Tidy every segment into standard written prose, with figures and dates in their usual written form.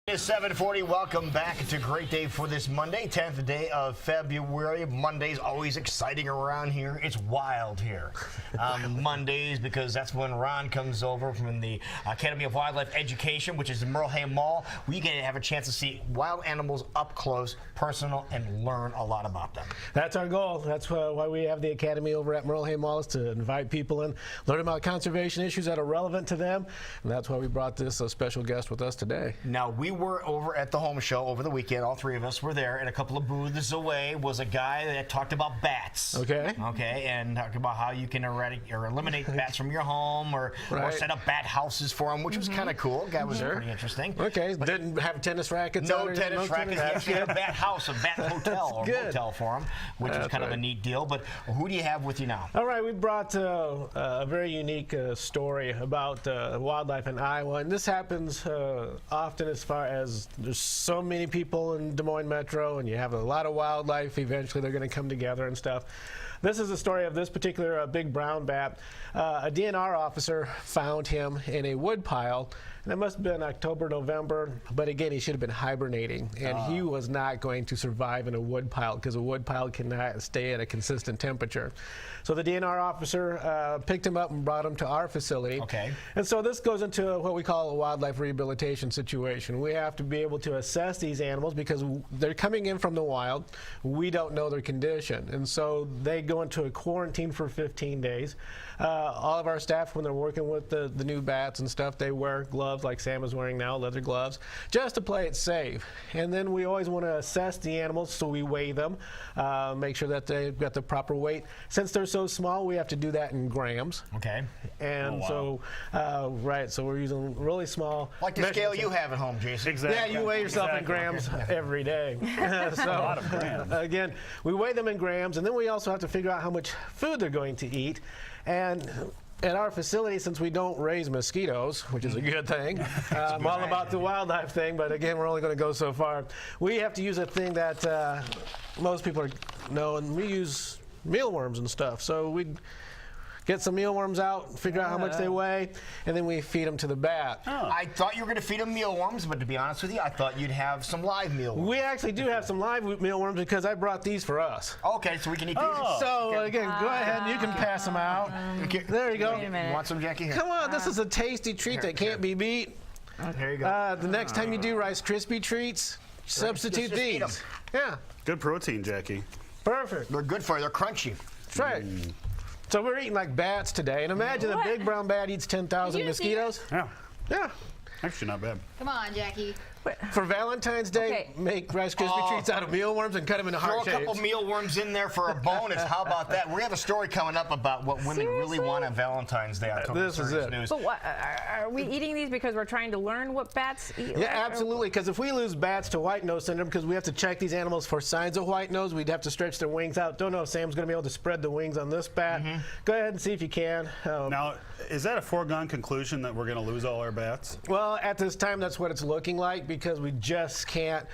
It's 7:40. Welcome back. It's a great day for this Monday, 10th day of February. Monday's always exciting around here. It's wild here. Mondays, because that's when Ron comes over from the Academy of Wildlife Education, which is in Merle Mall. We get to have a chance to see wild animals up close, personal, and learn a lot about them. That's our goal. That's why we have the Academy over at Merle Mall, is to invite people in, learn about conservation issues that are relevant to them, and that's why we brought this special guest with us today. Now, we were over at the home show over the weekend. All three of us were there, and a couple of booths away was a guy that talked about bats. Okay. Okay, and talked about how you can eradicate or eliminate bats from your home, or set up bat houses for them, which was kind of cool. That was pretty interesting. Okay, but didn't have tennis rackets. No tennis rackets. He actually had a bat house, a bat hotel or motel for him, which is kind of a neat deal. But who do you have with you now? All right, we brought a very unique story about wildlife in Iowa, and this happens often as far as there's so many people in Des Moines Metro, and you have a lot of wildlife. Eventually, they're going to come together and stuff. This is the story of this particular big brown bat. A DNR officer found him in a wood pile, and it must have been October, November, but again, he should have been hibernating, and he was not going to survive in a wood pile because a wood pile cannot stay at a consistent temperature. So the DNR officer picked him up and brought him to our facility. Okay. And so this goes into what we call a wildlife rehabilitation situation. We have to be able to assess these animals because they're coming in from the wild. We don't know their condition, and so they go into a quarantine for 15 days. All of our staff, when they're working with the new bats and stuff, they wear gloves like Sam is wearing now, leather gloves, just to play it safe. And then we always want to assess the animals, so we weigh them, make sure that they've got the proper weight. Since they're so small, we have to do that in grams. Okay. And so we're using really small. Like the scale you have at home, Jason. Exactly. Yeah, you weigh yourself in grams every day. So, a lot of grams. Again, we weigh them in grams, and then we also have to figure out how much food they're going to eat. And at our facility, since we don't raise mosquitoes, which is a good thing, I'm all about the wildlife thing, but again, we're only going to go so far. We have to use a thing that most people know, and we use mealworms and stuff. So we get some mealworms out, figure out how much they weigh, and then we feed them to the bat. Oh. I thought you were going to feed them mealworms, but to be honest with you, I thought you'd have some live mealworms. We actually do have some live mealworms because I brought these for us. Okay, so we can eat these. So again, go ahead, you can pass them out. There you go. You want some, Jackie? Come on, this is a tasty treat that can't be beat. There you go. The next time you do Rice Krispie treats, substitute just eat 'em. these. Yeah, Good protein, Jackie. perfect. They're good for you. They're crunchy. That's right. So we're eating like bats today, and imagine a big brown bat eats 10,000 mosquitoes. Yeah. Yeah. Actually, not bad. Come on, Jackie. For Valentine's Day, make Rice Krispie treats out of mealworms and cut them into Throw heart a couple shapes. mealworms in there for a bonus. How about that? We have a story coming up about what women really want on Valentine's Day. This is it. News. But what, are we eating these because we're trying to learn what bats eat? Yeah, absolutely, because if we lose bats to white nose syndrome, because we have to check these animals for signs of white nose, we'd have to stretch their wings out. Don't know if Sam's going to be able to spread the wings on this bat. Go ahead and see if you can. Now, is that a foregone conclusion that we're going to lose all our bats? Well, at this time, that's what it's looking like, because we just can't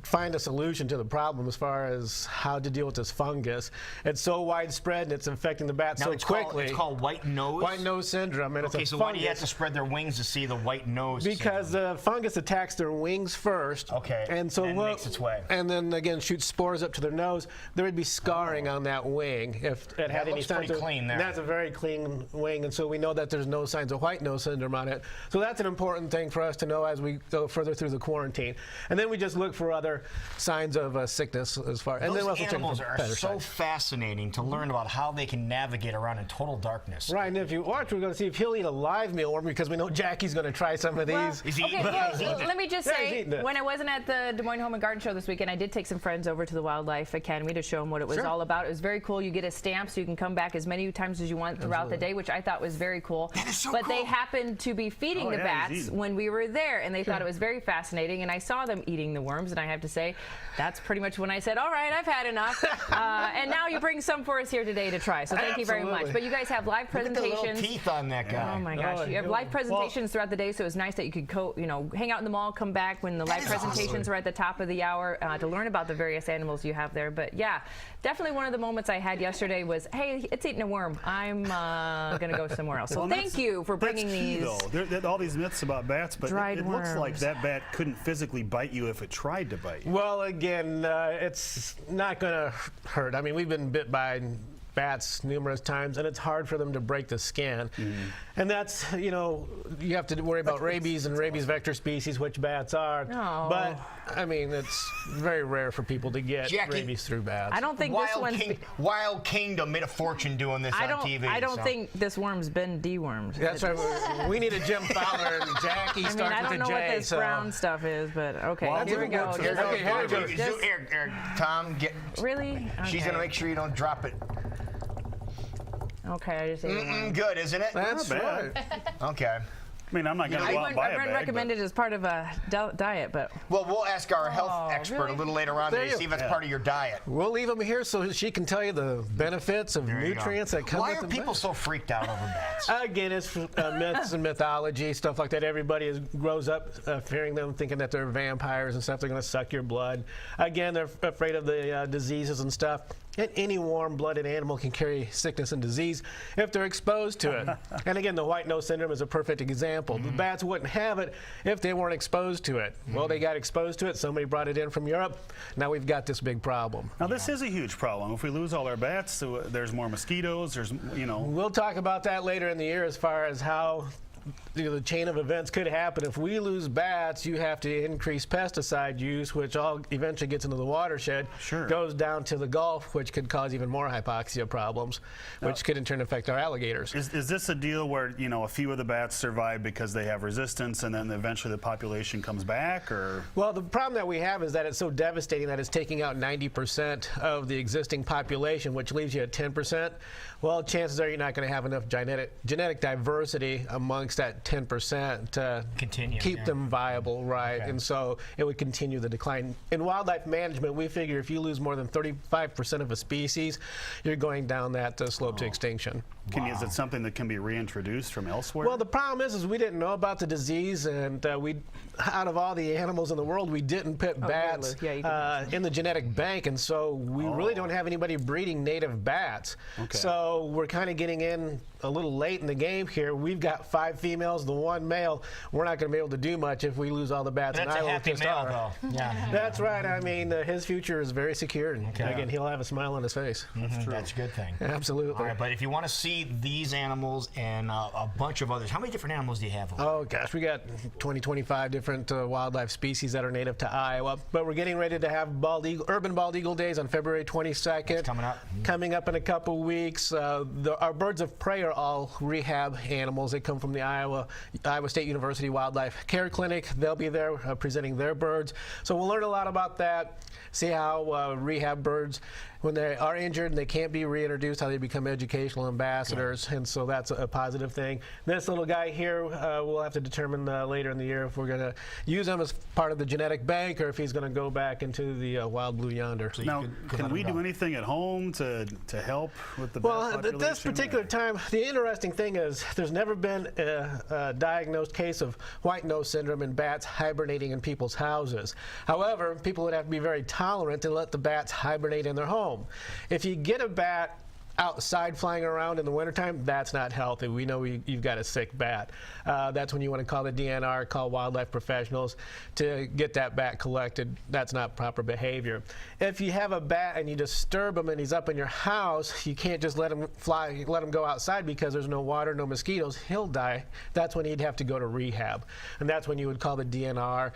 find a solution to the problem as far as how to deal with this fungus. It's so widespread and it's infecting the bats so quickly. It's called white nose? White nose syndrome, and it's a so fungus. why do you have to spread their wings to see the white nose Because syndrome? the fungus attacks their wings first. Okay, and so makes its way. And then again shoots spores up to their nose. There would be scarring on that wing if it had any looks signs. pretty clean there. That's a very clean wing, and so we know that there's no signs of white nose syndrome on it. So that's an important thing for us to know as we go further through the quarantine. And then we just look for other signs of sickness as far. And Those then we also check animals for are better so signs. fascinating to learn about how they can navigate around in total darkness. Right, and if you watch, we're going to see if he'll eat a live mealworm, because we know Jackie's going to try some of these. Is he Okay, eating well, it? let me just Yeah, he's say, eating it. when I wasn't at the Des Moines Home and Garden Show this weekend, I did take some friends over to the Wildlife Academy to show them what it was all about. It was very cool. You get a stamp so you can come back as many times as you want throughout the day, which I thought was very cool. That is so but cool. they happened to be feeding the yeah, he's bats eating. when we were there, and they thought it was very fascinating. And I saw them eating the worms, and I have to say, that's pretty much when I said, all right, I've had enough. And now you bring some for us here today to try. So thank you very much. But you guys have live presentations. Look at the little teeth on that guy. Oh my gosh! You have live presentations throughout the day, so it's nice that you could hang out in the mall, come back when the live presentations are at the top of the hour to learn about the various animals you have there. But yeah, definitely one of the moments I had yesterday was, hey, it's eating a worm. I'm gonna go somewhere else. So thank you for bringing these. There are all these myths about bats, but Dried it looks like worms. that bat couldn't physically bite you if it tried to bite you. Well, again, it's not going to hurt. I mean, we've been bit by bats numerous times, and it's hard for them to break the skin. And that's, you have to worry about rabies and rabies vector species, which bats are. Oh. But, I mean, it's very rare for people to get rabies through bats. I don't think this one's... Wild Kingdom made a fortune doing this on TV. I don't think this worm's been dewormed. That's right. We need a Jim Fowler and Jackie starts with a J. I don't know what this brown stuff is, but okay, Well, here we go. Here, Tom, Really? She's going to make sure you don't drop it. Okay, I just ate one. Good, isn't it? That's right. Okay. I mean, I'm not going to go out and buy a I bag. recommend it as part of a diet, but... Well, we'll ask our health expert really? a little later on to see if it's part of your diet. We'll leave them here so she can tell you the benefits of There you nutrients go. that come Why with are the people bat. so freaked out over bats? Again, it's myths and mythology, stuff like that. Everybody grows up fearing them, thinking that they're vampires and stuff. They're going to suck your blood. Again, they're afraid of the diseases and stuff. And any warm-blooded animal can carry sickness and disease if they're exposed to it. And again, the white nose syndrome is a perfect example. The bats wouldn't have it if they weren't exposed to it. Well, they got exposed to it. Somebody brought it in from Europe. Now we've got this big problem. Now, this is a huge problem. If we lose all our bats, there's more mosquitoes, there's, We'll talk about that later in the year as far as how the chain of events could happen. If we lose bats, you have to increase pesticide use, which all eventually gets into the watershed, goes down to the Gulf, which could cause even more hypoxia problems, which could in turn affect our alligators. Is this a deal where, a few of the bats survive because they have resistance and then eventually the population comes back, or? Well, the problem that we have is that it's so devastating that it's taking out 90% of the existing population, which leaves you at 10%. Well, chances are you're not going to have enough genetic diversity amongst that 10% to keep them viable, right? Okay. And so it would continue the decline. In wildlife management, we figure if you lose more than 35% of a species, you're going down that slope to extinction. Is it something that can be reintroduced from elsewhere? Well, the problem is we didn't know about the disease, and out of all the animals in the world, we didn't put bats in the genetic bank, and so we really don't have anybody breeding native bats. Okay. So we're kind of getting in a little late in the game here. We've got 5 females, the 1 male. We're not going to be able to do much if we lose all the bats. That's a happy male, though. Yeah. That's right. I mean, his future is very secure, and again, he'll have a smile on his face. That's true. That's a good thing. Absolutely. All right, but if you want to see these animals and a bunch of others, how many different animals do you have? Oh gosh, we got 25 different wildlife species that are native to Iowa. But we're getting ready to have urban bald eagle days on February 22nd. That's coming up. Coming up in a couple weeks. Our birds of prey are all rehab animals. They come from the Iowa State University Wildlife Care Clinic. They'll be there presenting their birds. So we'll learn a lot about that. See how rehab birds, when they are injured and they can't be reintroduced, how they become educational ambassadors, and so that's a positive thing. This little guy here, we'll have to determine later in the year if we're going to use him as part of the genetic bank or if he's going to go back into the wild blue yonder. So now, can we do anything at home to help with the bat population? At this particular time, the interesting thing is there's never been a diagnosed case of white nose syndrome in bats hibernating in people's houses. However, people would have to be very tolerant and let the bats hibernate in their home. If you get a bat outside flying around in the wintertime, that's not healthy. We know you've got a sick bat. That's when you want to call the DNR, call wildlife professionals to get that bat collected. That's not proper behavior. If you have a bat and you disturb him and he's up in your house, you can't just let him fly, let him go outside because there's no water, no mosquitoes. He'll die. That's when he'd have to go to rehab. And that's when you would call the DNR.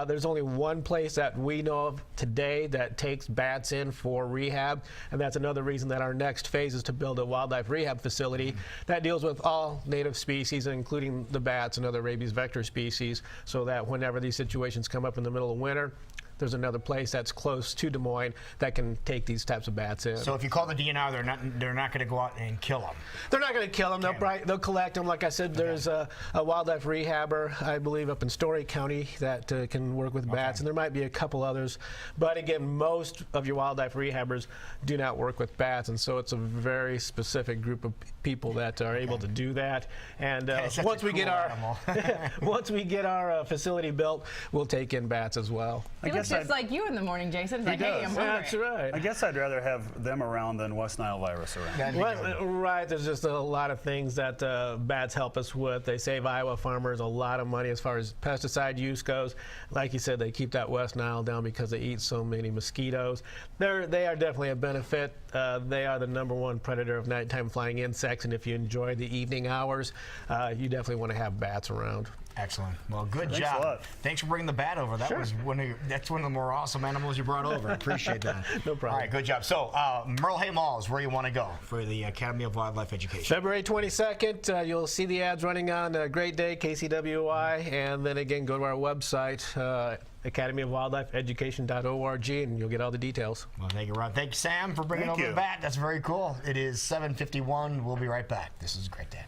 There's only one place that we know of today that takes bats in for rehab, and that's another reason that our next phase is to build a wildlife rehab facility that deals with all native species, including the bats and other rabies vector species, so that whenever these situations come up in the middle of winter, there's another place that's close to Des Moines that can take these types of bats in. So if you call the DNR, they're not going to go out and kill them. They're not going to kill them. They'll collect them. Like I said, there's a wildlife rehabber, I believe, up in Story County that can work with bats, and there might be a couple others. But again, most of your wildlife rehabbers do not work with bats, and so it's a very specific group of people that are able to do that. And once we get our facility built, we'll take in bats as well. He looks just like you in the morning, Jason. It's like, hey, I'm hungry. That's right. I guess I'd rather have them around than West Nile virus around. Right, there's just a lot of things that bats help us with. They save Iowa farmers a lot of money as far as pesticide use goes. Like you said, they keep that West Nile down because they eat so many mosquitoes. They are definitely a benefit. They are the #1 predator of nighttime flying insects, and if you enjoy the evening hours, you definitely want to have bats around. Excellent. Well, good Thanks job. a lot. Thanks for bringing the bat over. That was that's one of the more awesome animals you brought over. I appreciate that. No problem. All right, good job. So, Merle Hay Mall is where you want to go for the Academy of Wildlife Education. February 22nd, you'll see the ads running on Great Day, KCWI, and then again, go to our website, academyofwildlifeeducation.org, and you'll get all the details. Well, thank you, Ron. Thank you, Sam, for bringing over the bat. That's very cool. It is 7:51. We'll be right back. This is Great Day.